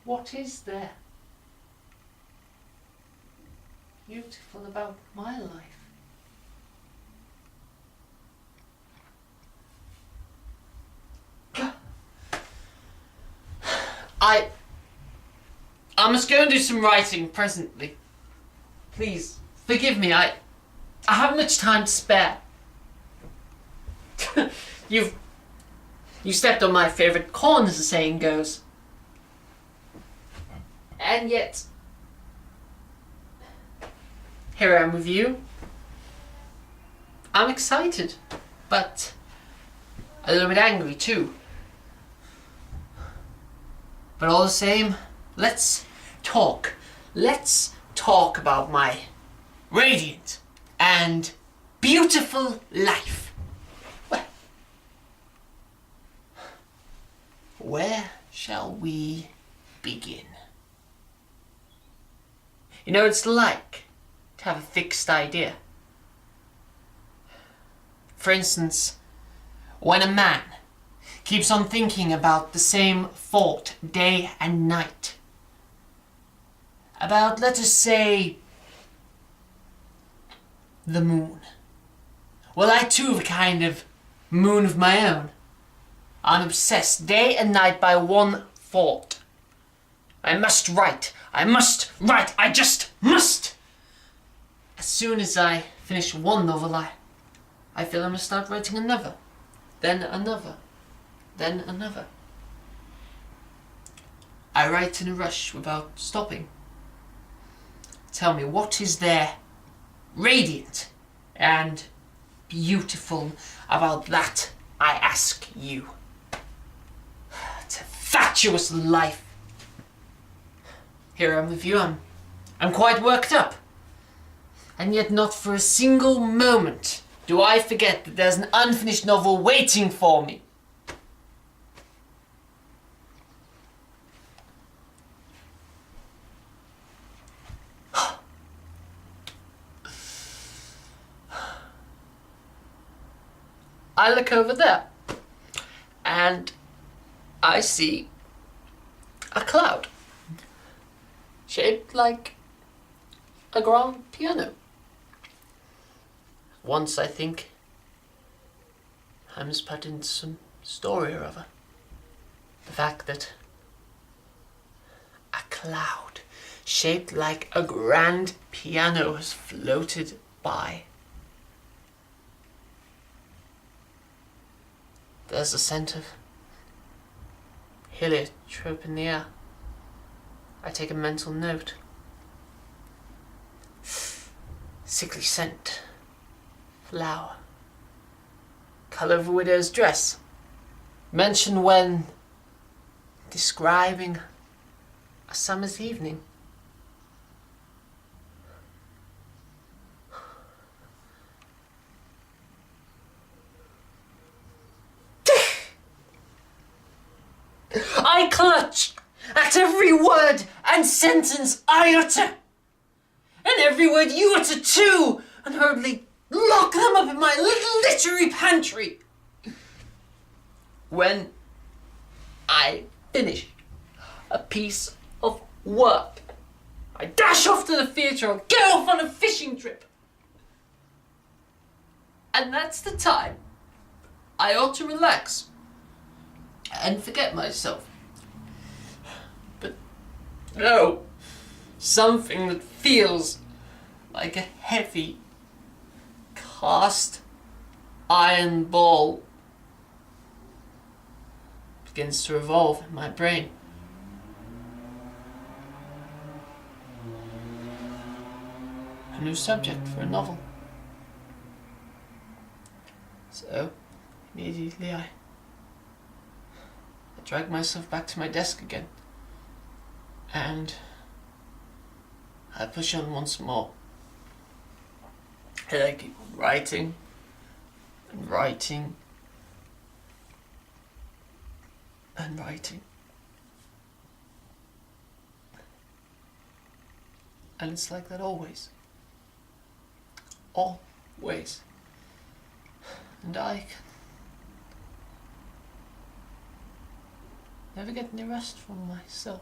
What is there beautiful about my life? I must go and do some writing presently. Please, forgive me, I haven't much time to spare. You stepped on my favourite corn, as the saying goes. And yet, here I am with you. I'm excited, but a little bit angry too. But all the same, let's talk. Let's talk about my radiant and beautiful life. Well, where shall we begin? You know, it's like to have a fixed idea. For instance, when a man keeps on thinking about the same thought day and night, about, let us say, the moon. Well, I too have a kind of moon of my own. I'm obsessed day and night by one thought. I must write. I must write. I just must. As soon as I finish one novel, I feel I must start writing another. Then another. Then another. I write in a rush without stopping. Tell me, what is there radiant and beautiful about that, I ask you? It's a fatuous life. Here I'm with you, I'm quite worked up. And yet not for a single moment do I forget that there's an unfinished novel waiting for me. I look over there and I see a cloud shaped like a grand piano. Once I think I must put in some story or other. The fact that a cloud shaped like a grand piano has floated by. There's a scent of heliotrope in the air. I take a mental note. Sickly scent. Flower. Colour of a widow's dress. Mentioned when describing a summer's evening. I clutch at every word and sentence I utter, and every word you utter too, and hurriedly lock them up in my little literary pantry. When I finish a piece of work, I dash off to the theatre or get off on a fishing trip. And that's the time I ought to relax and forget myself. But no, something that feels like a heavy cast iron ball begins to revolve in my brain. A new subject for a novel. So, immediately I drag myself back to my desk again, and I push on once more. And I keep on writing and writing and writing. And it's like that always. Always. And I can never get any rest from myself.